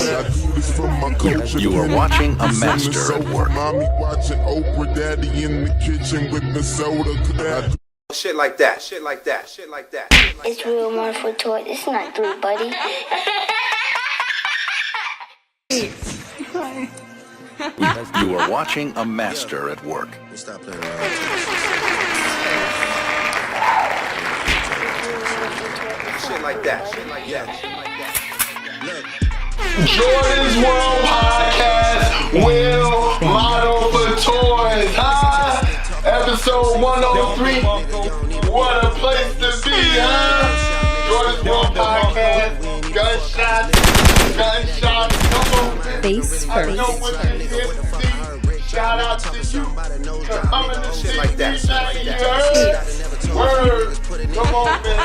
You are watching a master at work. Mommy watching Oprah, daddy in the kitchen with the soda. Shit like that, shit like that, shit like that. It's real mindful toy. It's not three, buddy. You are watching a master at work. Stop playing around. Shit like that, shit like that, shit like that. Jordon's World Podcast will model for toys, huh? Episode 103. What a place to be, huh? Jordon's World Podcast. Gunshots, come on. Face I first. know what you're here to see. Shout out to you. Coming to see Shit like that, shit like you that. heard? Word. Come on, man.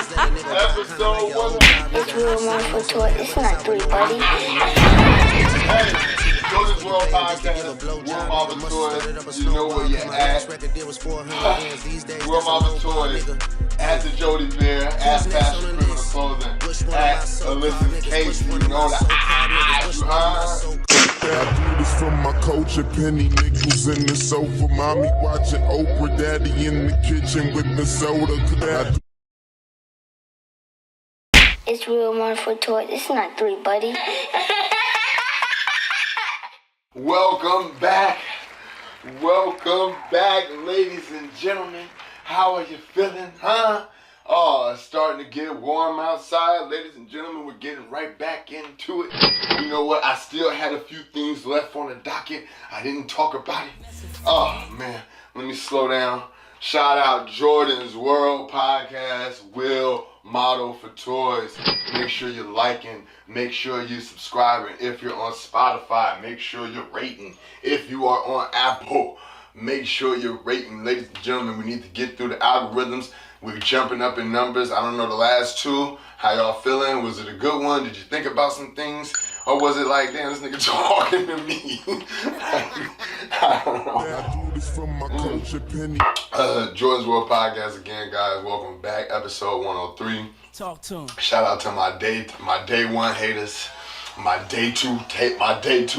Episode 103. It's real mindful toy. It's not three, buddy. Hey, Jordon's World Podcast, World Marvel Toys, you know where you're at. World Marvel Toys, at the Jody Bear, at Fashion Criminal Clothing, at Alyssa's Case, you know that. You heard? I do this from my culture, penny nickels in the sofa. Mommy watching Oprah, daddy in the kitchen with the soda. It's real mindful toy. It's not three, buddy. Welcome back, ladies and gentlemen. How are you feeling, huh? Oh, it's starting to get warm outside. Ladies and gentlemen, we're getting right back into it. You know what? I still had a few things left on the docket. I didn't talk about it. Oh, man. Let me slow down. Shout out Jordon's World Podcast, Will Model for Toys. Make sure you're liking. Make sure you're subscribing. If you're on Spotify, make sure you're rating. If you are on Apple, make sure you're rating. Ladies and gentlemen, we need to get through the algorithms. We're jumping up in numbers. I don't know the last two. How y'all feeling? Was it a good one? Did you think about some things? Or was it like, damn, this nigga talking to me? I don't know. Jordon's World Podcast again, guys. Welcome back. Episode 103. Talk to him. Shout out to my day one haters, my day two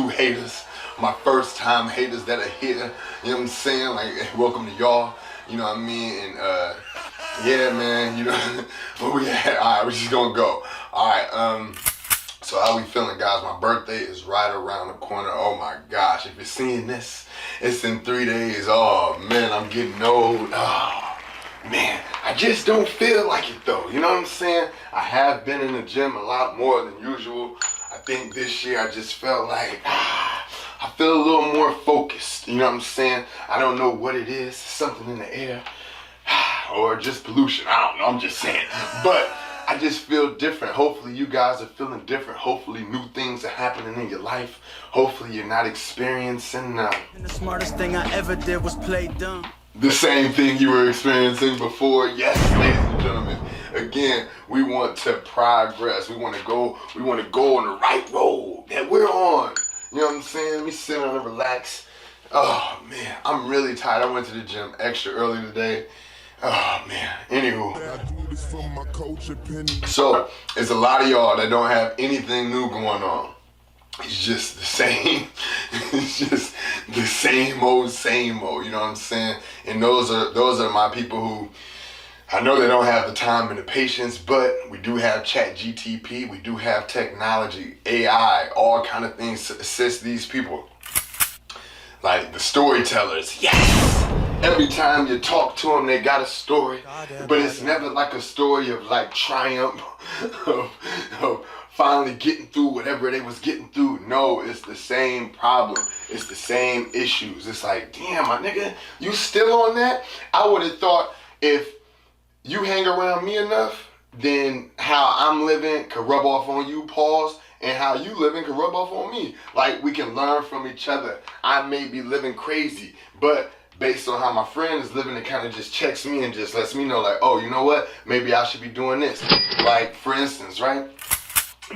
haters, my first time haters that are here. You know what I'm saying? Like, welcome to y'all. You know what I mean? And yeah, man. You know, where we at? All right, we're just gonna go. All right. So how we feeling, guys? My birthday is right around the corner. Oh my gosh! If you're seeing this, it's in 3 days. Oh man, I'm getting old. Oh man, I just don't feel like it though. You know what I'm saying? I have been in the gym a lot more than usual. I think this year I just felt like I feel a little more focused. You know what I'm saying? I don't know what it is. Something in the air, or just pollution. I don't know. I'm just saying, but I just feel different. Hopefully you guys are feeling different. Hopefully new things are happening in your life. Hopefully you're not experiencing And the smartest thing I ever did was play dumb. the same thing you were experiencing before. Yes, ladies and gentlemen. Again, we want to progress. We want to go on the right road that we're on. You know what I'm saying? Let me sit down and relax. Oh man, I'm really tired. I went to the gym extra early today. Oh man. Anywho. So, it's a lot of y'all that don't have anything new going on. It's just the same. It's just the same old. You know what I'm saying? And those are my people who, I know they don't have the time and the patience, but we do have Chat GTP. We do have technology, AI, all kind of things to assist these people. Like the storytellers, yes! Every time you talk to them, they got a story, but it's never like a story of like triumph, of finally getting through whatever they was getting through. No, it's the same problem. It's the same issues. It's like, damn, my nigga, you still on that? I would have thought if you hang around me enough, then how I'm living could rub off on you, pause, and how you living could rub off on me. Like, we can learn from each other. I may be living crazy, but based on how my friend is living, it kind of just checks me and just lets me know, like, oh, you know what? Maybe I should be doing this. Like, for instance, right?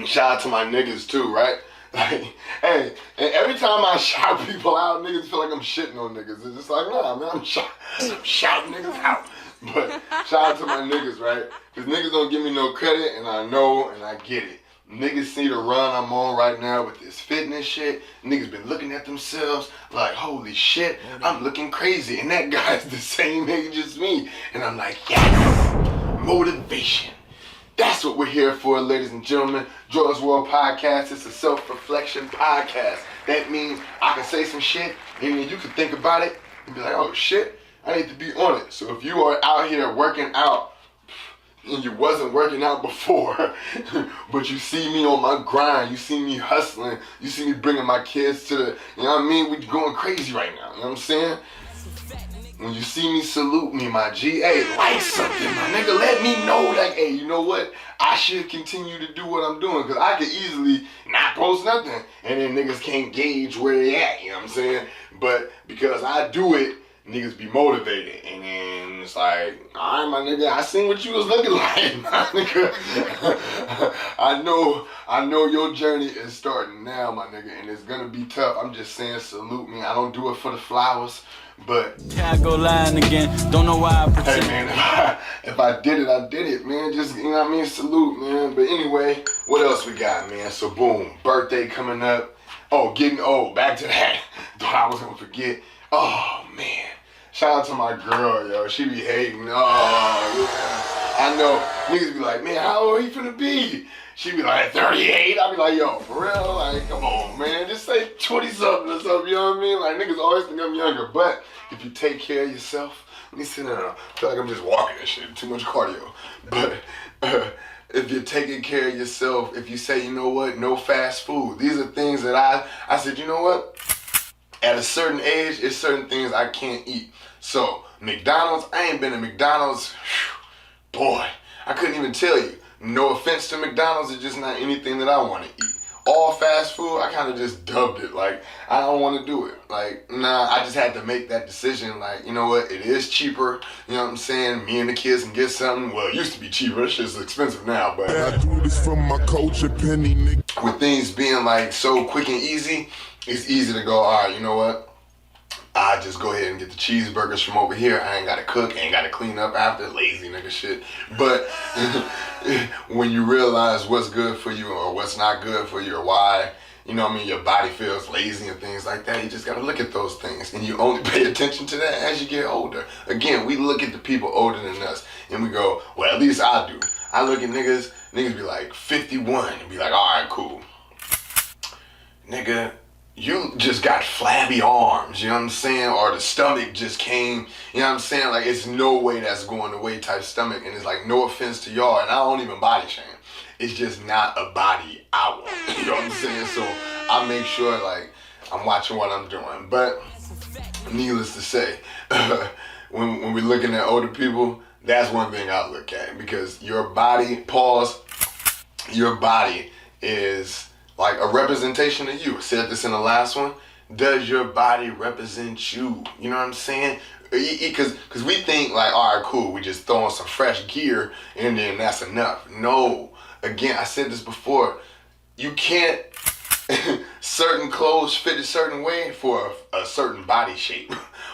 Shout out to my niggas too, right? Like, hey, and every time I shout people out, niggas feel like I'm shitting on niggas. It's just like, nah, man, I'm shouting niggas out. But shout out to my niggas, right? Because niggas don't give me no credit, and I know and I get it. Niggas see the run I'm on right now with this fitness shit. Niggas been looking at themselves like, holy shit, I'm looking crazy. And that guy's the same age as me. And I'm like, yes, motivation. That's what we're here for, ladies and gentlemen. Jordon's World Podcast is a self-reflection podcast. That means I can say some shit, and then you can think about it and be like, oh shit, I need to be on it. So if you are out here working out, and you wasn't working out before, but you see me on my grind, you see me hustling, you see me bringing my kids to the, you know what I mean? We going crazy right now, you know what I'm saying? When you see me, salute me, my G. Hey, like something, my nigga. Let me know, like, hey, you know what? I should continue to do what I'm doing, because I could easily not post nothing, and then niggas can't gauge where they at, you know what I'm saying? But because I do it, niggas be motivated, and then it's like, all right, my nigga, I seen what you was looking like, my nigga. I know your journey is starting now, my nigga, and it's gonna be tough. I'm just saying, salute me. I don't do it for the flowers, but I go lying again. Don't know why I pretend. hey, man, if I did it, I did it, man. Just, you know what I mean? Salute, man. But anyway, what else we got, man? So boom, birthday coming up. Oh, getting old. Back to that. Thought I was gonna forget. Oh man. Shout out to my girl, yo. She be hating. Oh, yeah. I know. Niggas be like, man, how old he finna be? She be like, 38. I be like, yo, for real? Like, come on, man. Just say 20-something or something, you know what I mean? Like, niggas always think I'm younger. But if you take care of yourself, let me sit down. I feel like I'm just walking and shit. Too much cardio. But if you're taking care of yourself, if you say, you know what, no fast food. These are things that I said, you know what? At a certain age, it's certain things I can't eat. So, McDonald's, I ain't been to McDonald's. Whew, boy, I couldn't even tell you. No offense to McDonald's, it's just not anything that I want to eat. All fast food, I kind of just dubbed it. Like, I don't want to do it. Like, nah, I just had to make that decision. Like, you know what, it is cheaper. You know what I'm saying? Me and the kids can get something. Well, it used to be cheaper. This shit's expensive now, but I do this from my culture, penny nigga. with things being like so quick and easy, it's easy to go, all right, you know what? I just go ahead and get the cheeseburgers from over here. I ain't gotta cook, ain't gotta clean up after, lazy nigga shit. But when you realize what's good for you or what's not good for you or why, you know what I mean, your body feels lazy and things like that, you just gotta look at those things. And you only pay attention to that as you get older. Again, we look at the people older than us and we go, well, at least I do. I look at niggas be like 51 and be like, all right, cool. Nigga, you just got flabby arms, you know what I'm saying? Or the stomach just came, you know what I'm saying? Like, it's no way that's going away type stomach. And it's like, no offense to y'all, and I don't even body shame. It's just not a body I want, you know what I'm saying? So I make sure, like, I'm watching what I'm doing. But needless to say, when we're looking at older people, that's one thing I look at. Because your body, pause, your body is like a representation of you. I said this in the last one. Does your body represent you? You know what I'm saying? Because we think like, all right, cool, we just throw on some fresh gear and then that's enough. No. Again, I said this before. You can't, certain clothes fit a certain way for a certain body shape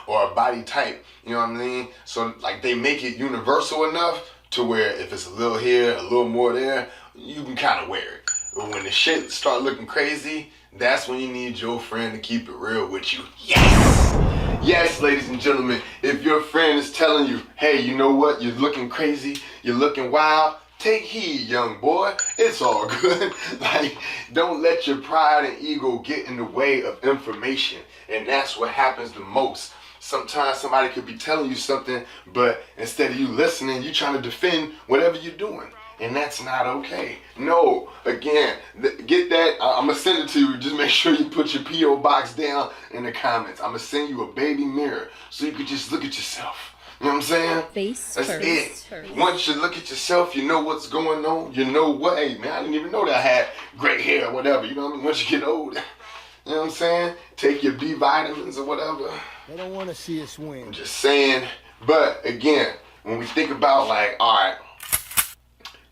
or a body type. You know what I mean? So like they make it universal enough to where if it's a little here, a little more there, you can kind of wear it. But when the shit start looking crazy, that's when you need your friend to keep it real with you. Yes! Yes, ladies and gentlemen, if your friend is telling you, hey, you know what, you're looking crazy, you're looking wild, take heed, young boy. It's all good. Like, don't let your pride and ego get in the way of information. And that's what happens the most. Sometimes somebody could be telling you something, but instead of you listening, you're trying to defend whatever you're doing. And that's not okay. No, again, get that. I'm going to send it to you. Just make sure you put your P.O. box down in the comments. I'm going to send you a baby mirror so you can just look at yourself. You know what I'm saying? Face That's first. it. Once you look at yourself, you know what's going on. You know what? Hey, man, I didn't even know that I had gray hair or whatever. You know what I mean? Once you get older, you know what I'm saying? Take your B vitamins or whatever. They don't want to see us win. I'm just saying. But, again, when we think about, like, all right,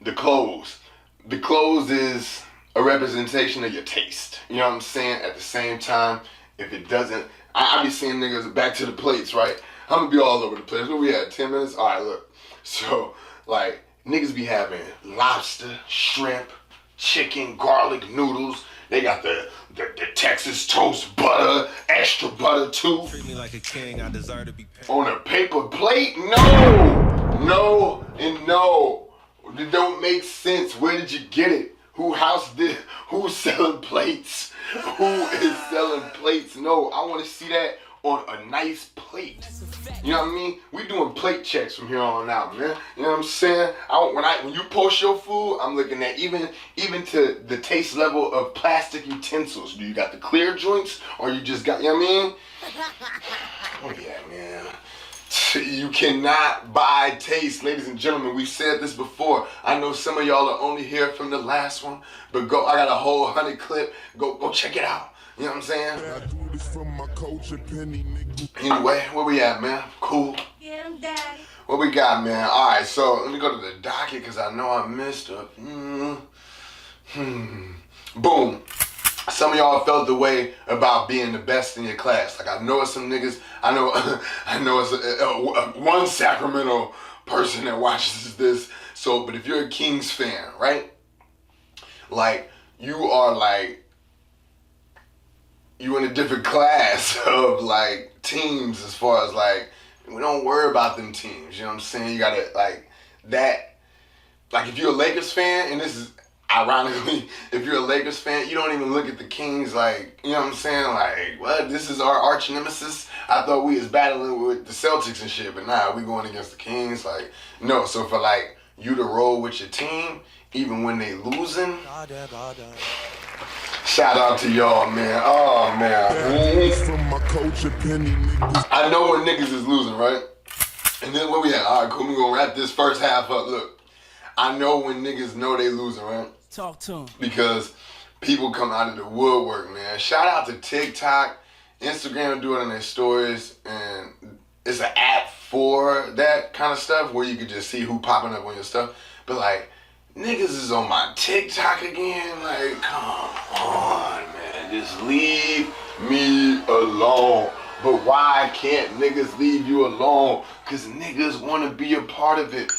the clothes is a representation of your taste. You know what I'm saying? At the same time, if it doesn't, I be seeing niggas back to the plates, right? I'm gonna be all over the place. Where we at? 10 minutes? All right, look. So, like, niggas be having lobster, shrimp, chicken garlic noodles. They got the Texas toast butter, extra butter too. Treat me like a king, I deserve to be paid. On a paper plate? No, and no. It don't make sense. Where did you get it? Who's selling plates? Who is selling plates? No, I want to see that on a nice plate. You know what I mean? We doing plate checks from here on out, man. You know what I'm saying? When you post your food, I'm looking at even to the taste level of plastic utensils. Do you got the clear joints, or you just got, you know what I mean? Oh yeah, man. You cannot buy taste, ladies and gentlemen. We've said this before. I know some of y'all are only here from the last one, but go. I got a whole 100 clip. Go check it out. You know what I'm saying? Anyway, where we at, man? Cool. Get him, Daddy. What we got, man? All right, so let me go to the docket because I know I missed it. Boom. Some of y'all felt the way about being the best in your class. Like, I know it's some niggas. I know it's one Sacramento person that watches this. So, but if you're a Kings fan, right? Like, you in a different class of like teams as far as like, we don't worry about them teams. You know what I'm saying? You gotta like that. Like, if you're a Lakers fan, and this is ironically, if you're a Lakers fan, you don't even look at the Kings like, you know what I'm saying? Like, what? This is our arch nemesis? I thought we was battling with the Celtics and shit, but nah, we going against the Kings. Like, no. So for like you to roll with your team, even when they losing, shout out to y'all, man. Oh, man. I know when niggas is losing, right? And then where we at? All right, cool. We gonna wrap this first half up. Look, I know when niggas know they losing, right? Talk to him. Because people come out of the woodwork, man. Shout out to TikTok. Instagram do it on their stories. And it's an app for that kind of stuff where you can just see who popping up on your stuff. But like, niggas is on my TikTok again. Like, come on, man. Just leave me alone. But why can't niggas leave you alone? Because niggas want to be a part of it.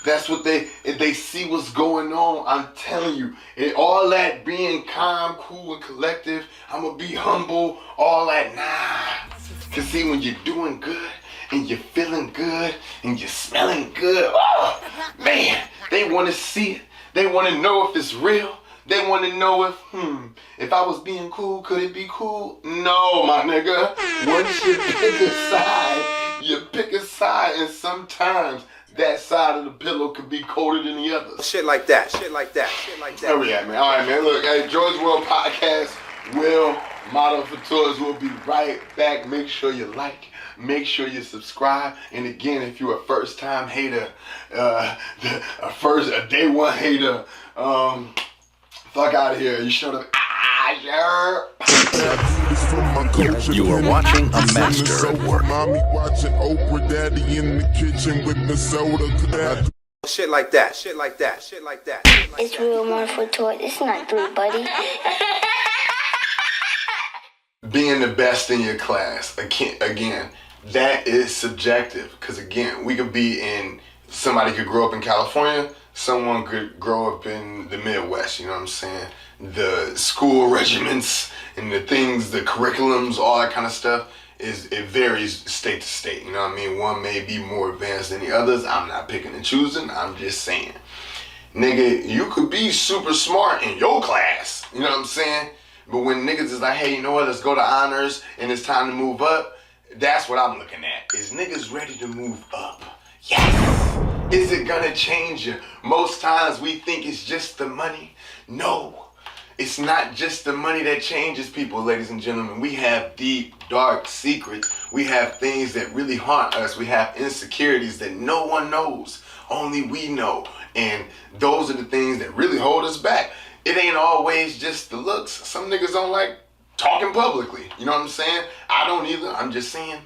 That's what if they see what's going on, I'm telling you. And all that being calm, cool, and collective, I'm going to be humble, all that, nah. Because see, when you're doing good, and you're feeling good, and you're smelling good, oh, man, they want to see it. They want to know if it's real. They want to know if I was being cool, could it be cool? No, my nigga. Once you pick a side, and sometimes that side of the pillow could be colder than the other. Shit like that. Where we at, man? All right, man. Look, hey, George World Podcast, Will, Model for Tours. We'll be right back. Make sure you like. Make sure you subscribe. And again, if you're a first-time hater, a day one hater, fuck out of here. You should have. You are watching a master at work. Mommy watching Oprah, daddy in the kitchen with the soda. Shit like that. It's real wonderful toy. It's not through, buddy. Being the best in your class, again, that is subjective. Because again, we could be somebody could grow up in California, someone could grow up in the Midwest, you know what I'm saying? The school regiments and the things, the curriculums, all that kind of stuff, it varies state to state, you know what I mean? One may be more advanced than the others. I'm not picking and choosing, I'm just saying. Nigga, you could be super smart in your class, you know what I'm saying? But when niggas is like, hey, you know what, let's go to honors and it's time to move up, that's what I'm looking at. Is niggas ready to move up? Yes! Is it gonna change you? Most times we think it's just the money. No. It's not just the money that changes people, ladies and gentlemen. We have deep, dark secrets. We have things that really haunt us. We have insecurities that no one knows. Only we know. And those are the things that really hold us back. It ain't always just the looks. Some niggas don't like talking publicly. You know what I'm saying? I don't either. I'm just saying,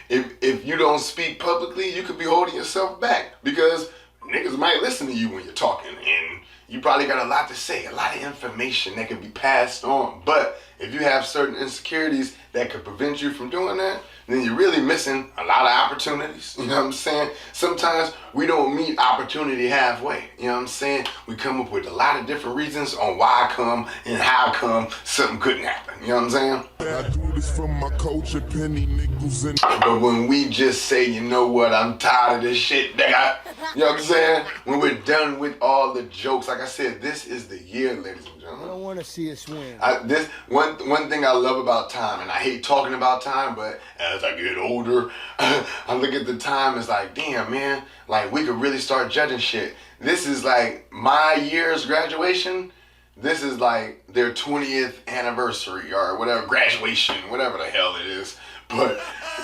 if you don't speak publicly, you could be holding yourself back because niggas might listen to you when you're talking, and you probably got a lot to say, a lot of information that can be passed on. But if you have certain insecurities that could prevent you from doing that, then you're really missing a lot of opportunities. You know what I'm saying? Sometimes we don't meet opportunity halfway. You know what I'm saying? We come up with a lot of different reasons on why come and how come something couldn't happen. You know what I'm saying? I do this from my culture, penny nickels and But when we just say, you know what, I'm tired of this shit, nigga. You know what I'm saying? When we're done with all the jokes, like I said, this is the year, ladies and I gentlemen. don't want to see us win. This one thing I love about time, and I hate talking about time, but as I get older, I look at the time as like, damn, man, like we could really start judging shit. This is like my year's graduation. This is like their 20th anniversary or whatever, graduation, whatever the hell it is. But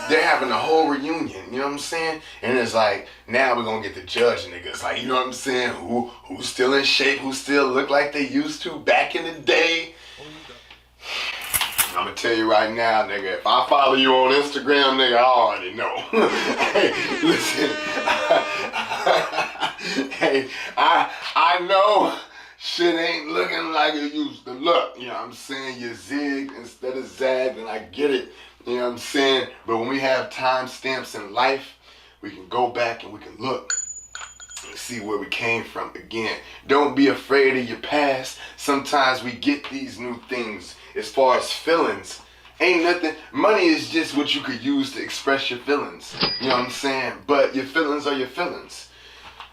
they're having a whole reunion, you know what I'm saying? And it's like, now we're gonna get to judge niggas. Like, you know what I'm saying? Who's still in shape, who still look like they used to back in the day. I'm gonna tell you right now, nigga, if I follow you on Instagram, nigga, I already know. Hey, listen. Hey, I know shit ain't looking like it used to look. You know what I'm saying? You zigged instead of zagged, and I get it. You know what I'm saying? But when we have time stamps in life, we can go back and we can look and see where we came from again. Don't be afraid of your past. Sometimes we get these new things as far as feelings. Ain't nothing. Money is just what you could use to express your feelings. You know what I'm saying? But your feelings are your feelings.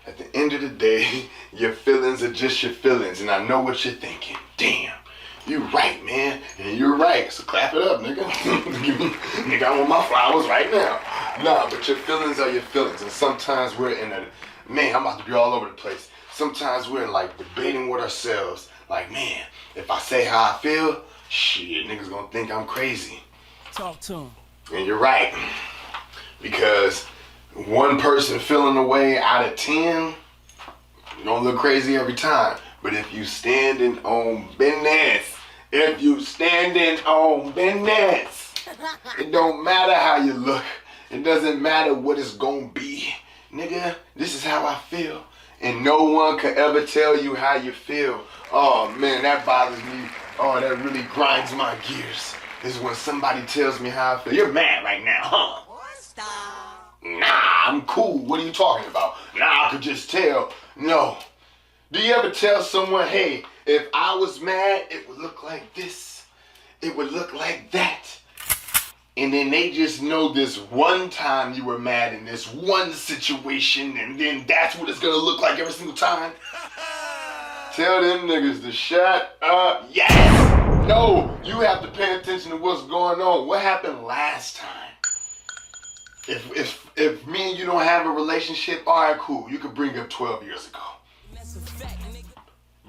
At the end of the day, your feelings are just your feelings. And I know what you're thinking. Damn. You right, man. And you're right. So clap it up, nigga. Nigga, I want my flowers right now. Nah, but your feelings are your feelings. And sometimes we're in a, man, I'm about to be all over the place. Sometimes we're like debating with ourselves. Like, man, if I say how I feel, shit, niggas gonna think I'm crazy. Talk to him. And you're right. Because one person feeling the way out of 10, you don't look crazy every time. But if you standing on business, it don't matter how you look. It doesn't matter what it's gonna be. Nigga, this is how I feel. And no one could ever tell you how you feel. Oh man, that bothers me. Oh, that really grinds my gears. Is when somebody tells me how I feel. You're mad right now, huh? Nah, I'm cool. What are you talking about? Nah, I could just tell. No. Do you ever tell someone, hey, if I was mad, it would look like this. It would look like that. And then they just know this one time you were mad in this one situation, and then that's what it's gonna look like every single time. Tell them niggas to shut up. Yes! No, you have to pay attention to what's going on. What happened last time? If me and you don't have a relationship, all right, cool. You could bring up 12 years ago.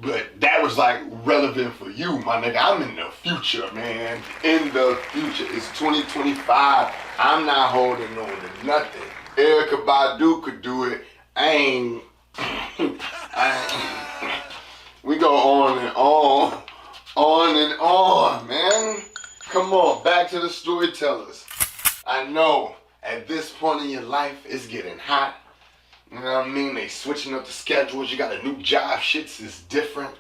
But that was like relevant for you, my nigga. I'm in the future, man. In the future. It's 2025. I'm not holding on to nothing. Erykah Badu could do it. We go on and on, man. Come on, back to the storytellers. I know at this point in your life, it's getting hot. You know what I mean? They switching up the schedules. You got a new job. Shits is different.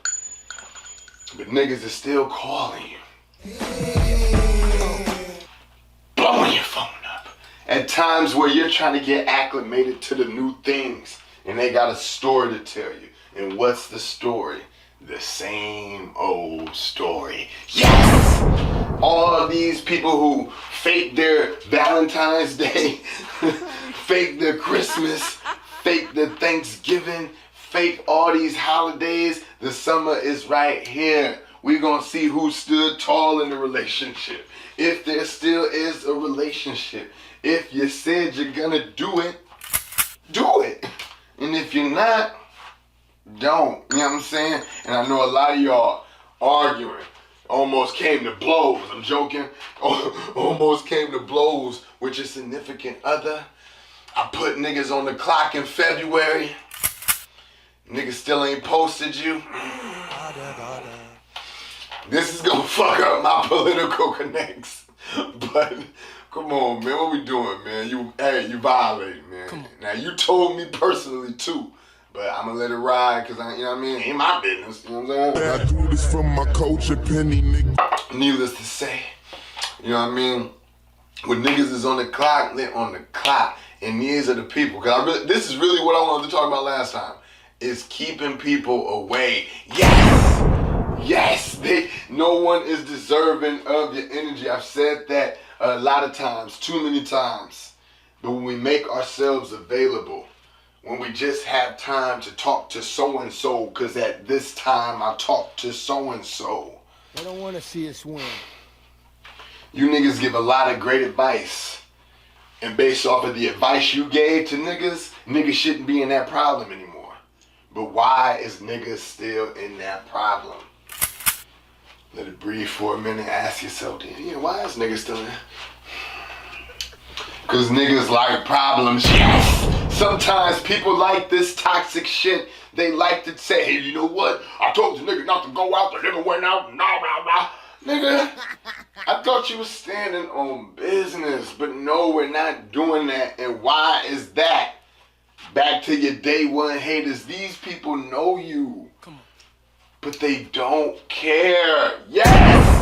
But niggas is still calling you. Blowing your phone up. At times where you're trying to get acclimated to the new things. And they got a story to tell you. And what's the story? The same old story. Yes! All these people who fake their Valentine's Day, fake their Christmas, fake the Thanksgiving, fake all these holidays. The summer is right here. We're gonna see who stood tall in the relationship. If there still is a relationship. If you said you're gonna do it, do it. And if you're not, don't. You know what I'm saying? And I know a lot of y'all arguing. Almost came to blows. I'm joking. Almost came to blows with your significant other. I put niggas on the clock in February. Niggas still ain't posted you. This is gonna fuck up my political connects. But come on, man. What we doing, man? You violating, man. Now you told me personally too. But I'm gonna let it ride, cause you know what I mean? It ain't my business, you know what I'm saying? I do this from my culture, penny nigga. needless to say, you know what I mean? When niggas is on the clock, they're on the clock. And these are the people. Cause this is really what I wanted to talk about last time. Is keeping people away. Yes, no one is deserving of your energy. I've said that a lot of times, too many times. But when we make ourselves available, when we just have time to talk to so-and-so, because at this time I talk to so-and-so. I don't want to see us win. You niggas give a lot of great advice. And based off of the advice you gave to niggas shouldn't be in that problem anymore. But why is niggas still in that problem? Let it breathe for a minute. Ask yourself, yeah, why is niggas still in? Because niggas like problems, yes. Sometimes people like this toxic shit. They like to say, hey, you know what? I told the nigga not to go out. The nigga went out. Nah, nah, nah. Nigga, I thought you was standing on business. But no, we're not doing that. And why is that? Back to your day one haters. These people know you. Come on. But they don't care. Yes.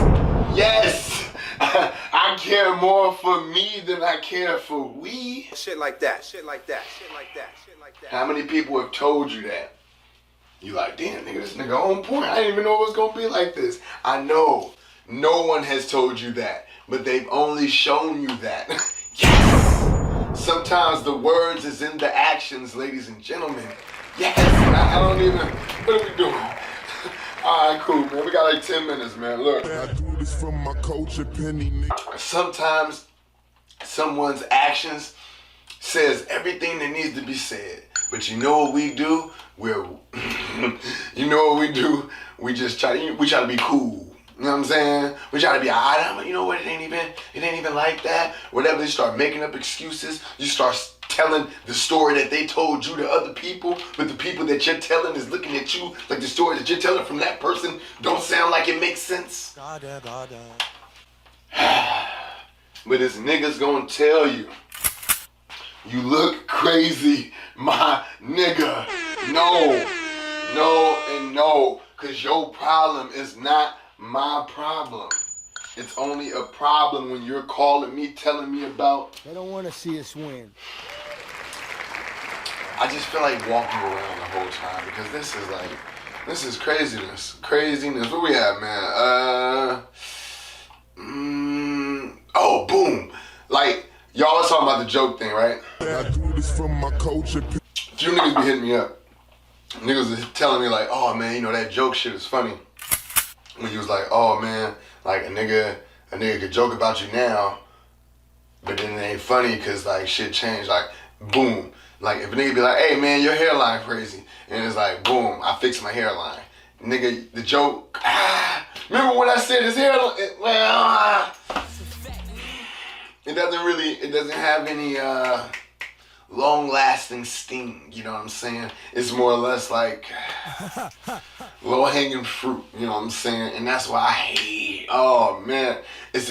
I care more for me than I care for we. Shit like that. How many people have told you that? You like, damn, nigga, this nigga on point. I didn't even know it was gonna be like this. I know. No one has told you that, but they've only shown you that. Yes! Sometimes the words is in the actions, ladies and gentlemen. Yes! I don't even, what are we doing? Alright, cool, man. We got like 10 minutes, man. Look. I do this from my culture, penny nigga. Sometimes someone's actions says everything that needs to be said. But you know what we do? You know what we do? We try to be cool. You know what I'm saying? We try to be alright. You know what? It ain't even like that. Whatever. They start making up excuses. You start telling the story that they told you to other people, but the people that you're telling is looking at you like the story that you're telling from that person don't sound like it makes sense. But this nigga's gonna tell you, you look crazy, my nigga. No, cause your problem is not my problem. It's only a problem when you're calling me, telling me about. They don't want to see us win. I just feel like walking around the whole time because this is craziness. Where we at, man? Oh, boom. Like, y'all was talking about the joke thing, right? I do this from my culture. A few niggas be hitting me up. Niggas is telling me like, oh man, you know that joke shit is funny. When you was like, oh man, like a nigga could joke about you now, but then it ain't funny cause like shit changed. Like, boom. Like if a nigga be like, hey man, your hairline crazy. And it's like, boom, I fixed my hairline. Nigga, the joke, remember when I said his hairline? It doesn't have any long-lasting sting, you know what I'm saying? It's more or less like low-hanging fruit, you know what I'm saying? And that's why I hate, oh man, it's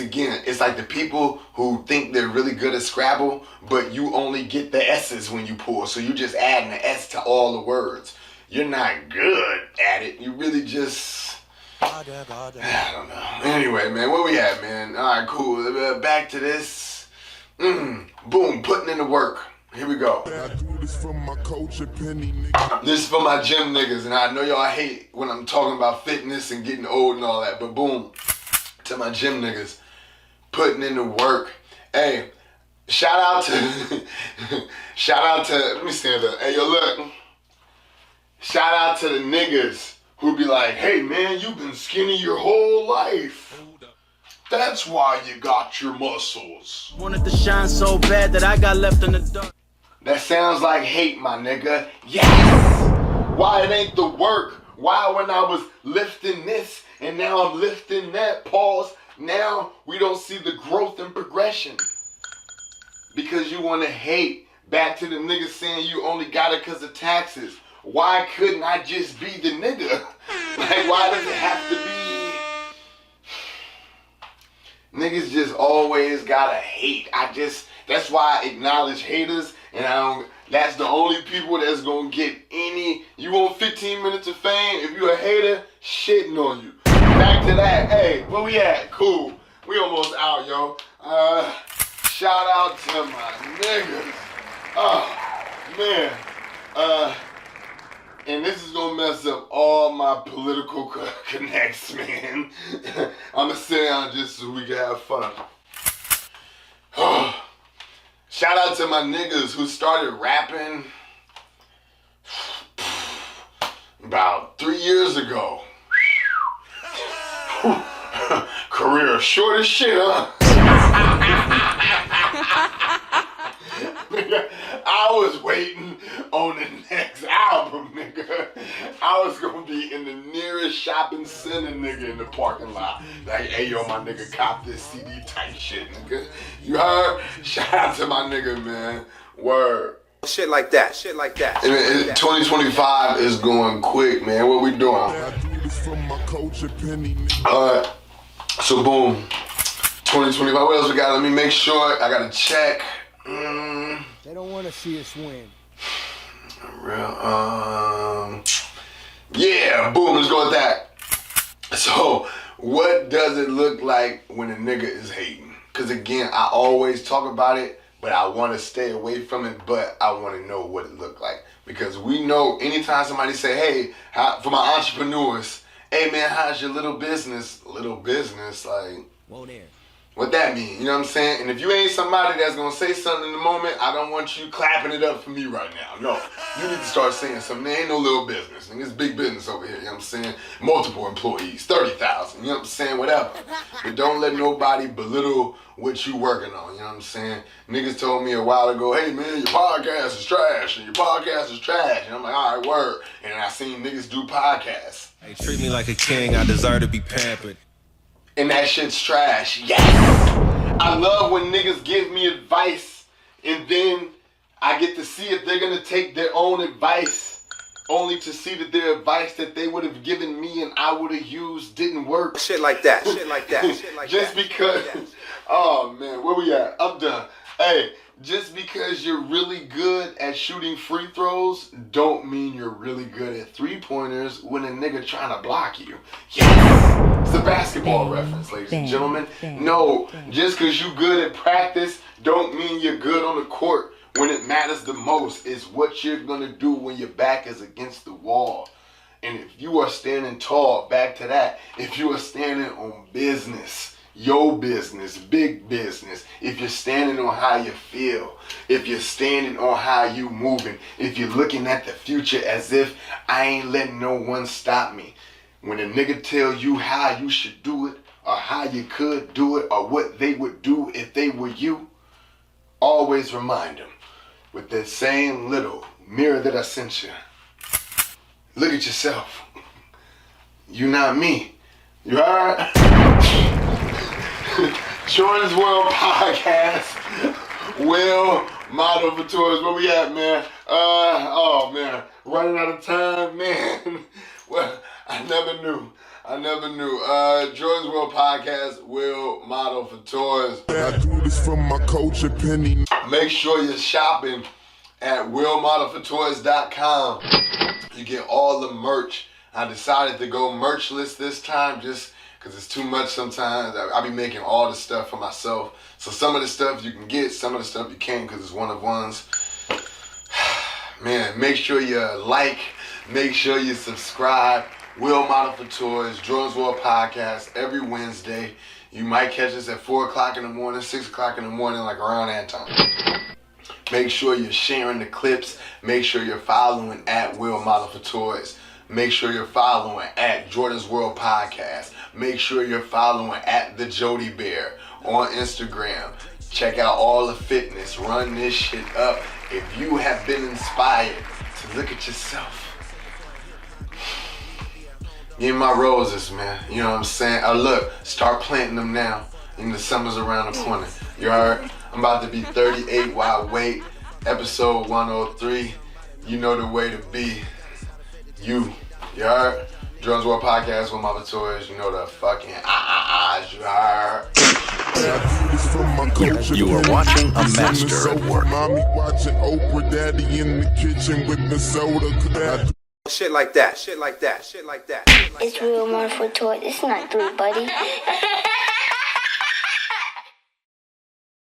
like the people who think they're really good at Scrabble, but you only get the S's when you pull, so you just adding the S to all the words. You're not good at it, you really just, I don't know. Anyway, man, where we at, man? All right, cool, back to this. Boom, putting in the work. Here we go. I do this from my culture, penny nigga. This is for my gym niggas, and I know y'all hate when I'm talking about fitness and getting old and all that, but boom, to my gym niggas, putting in the work. Hey, shout out to, let me stand up. Hey, yo, look. Shout out to the niggas who be like, hey man, you've been skinny your whole life. That's why you got your muscles. Wanted to shine so bad that I got left in the dark. That sounds like hate, my nigga. Yes! Why it ain't the work? Why when I was lifting this and now I'm lifting that, pause, now we don't see the growth and progression? Because you want to hate. Back to the niggas saying you only got it because of taxes. Why couldn't I just be the nigga? Like, why does it have to be? Niggas just always gotta hate. That's why I acknowledge haters, and that's the only people that's gonna get any, you want 15 minutes of fame? If you a hater, shitting on you. back to that. Hey, where we at? Cool. We almost out, yo. Shout out to my niggas. Oh, man. And this is gonna mess up all my political connects, man. I'ma sit down just so we can have fun. Shout out to my niggas who started rapping about 3 years ago. Career short as shit, huh? I was waiting on the next album, nigga. I was gonna be in the nearest shopping center, nigga, in the parking lot. Like, hey, yo, my nigga, cop this CD type shit, nigga. You heard? Shout out to my nigga, man. Word. Shit like that. Shit like that. 2025 is going quick, man. What we doing? Alright. So, boom. 2025. What else we got? Let me make sure. I gotta check. They don't want to see us win. Yeah, boom, let's go with that. So, what does it look like when a nigga is hating? Because again, I always talk about it, but I want to stay away from it, but I want to know what it looked like. Because we know anytime somebody say, hey, for my entrepreneurs, hey man, how's your little business? Little business, like, Whoa there. what that mean? You know what I'm saying? And if you ain't somebody that's gonna say something in the moment, I don't want you clapping it up for me right now. No, you need to start saying something. There ain't no little business. And it's big business over here, you know what I'm saying? Multiple employees, 30,000, you know what I'm saying? Whatever. But don't let nobody belittle what you working on, you know what I'm saying? Niggas told me a while ago, hey man, your podcast is trash, and your podcast is trash. And I'm like, all right, word. And I seen niggas do podcasts. Hey, treat me like a king, I deserve to be pampered. And that shit's trash. Yes! I love when niggas give me advice and then I get to see if they're gonna take their own advice, only to see that their advice that they would have given me and I would have used didn't work. Shit like that. Shit like that. Shit like Just that. because, oh man, where we at? I'm done. Hey, just because you're really good at shooting free throws don't mean you're really good at three-pointers when a nigga trying to block you. Yes! It's a basketball reference, ladies and gentlemen. No, just because you good at practice don't mean you're good on the court when it matters the most. It's what you're going to do when your back is against the wall. And if you are standing tall, back to that, if you are standing on business, your business, big business, if you're standing on how you feel, if you're standing on how you moving, if you're looking at the future as if I ain't letting no one stop me. When a nigga tell you how you should do it, or how you could do it, or what they would do if they were you, always remind them with that same little mirror that I sent you. Look at yourself. You not me. You heard? Jordon's World Podcast. Will Model for Tours. Where we at, man? Oh man, running out of time, man. Well, I never knew. Jordon's World Podcast. Will Model for Tours. I do this for my coach, a penny. Make sure you're shopping at willmodelfortoys.com. You get all the merch. I decided to go merchless this time just because it's too much sometimes. I be making all the stuff for myself. So some of the stuff you can get, some of the stuff you can't because it's one of ones. Man, make sure you like, make sure you subscribe. Will Model for Toys, Jordon's World Podcast, every Wednesday. You might catch us at 4 o'clock in the morning, 6 o'clock in the morning, like around that time. Make sure you're sharing the clips. Make sure you're following at Will Model for Toys. Make sure you're following at Jordon's World Podcast. Make sure you're following at the Jody Bear on Instagram. Check out all the fitness. Run this shit up. If you have been inspired to look at yourself, give me my roses, man. You know what I'm saying? Look, start planting them now. The summer's around the corner. You heard? I'm about to be 38 while I wait. Episode 103. You know the way to be. You heard? Jordon's World Podcast with my toys. You know the fucking you heard? You are watching a master at work. Mommy watching Oprah, daddy in the kitchen with the soda. Shit like that. Shit like that. Shit like that. It's real 104 toy. It's not 3, buddy.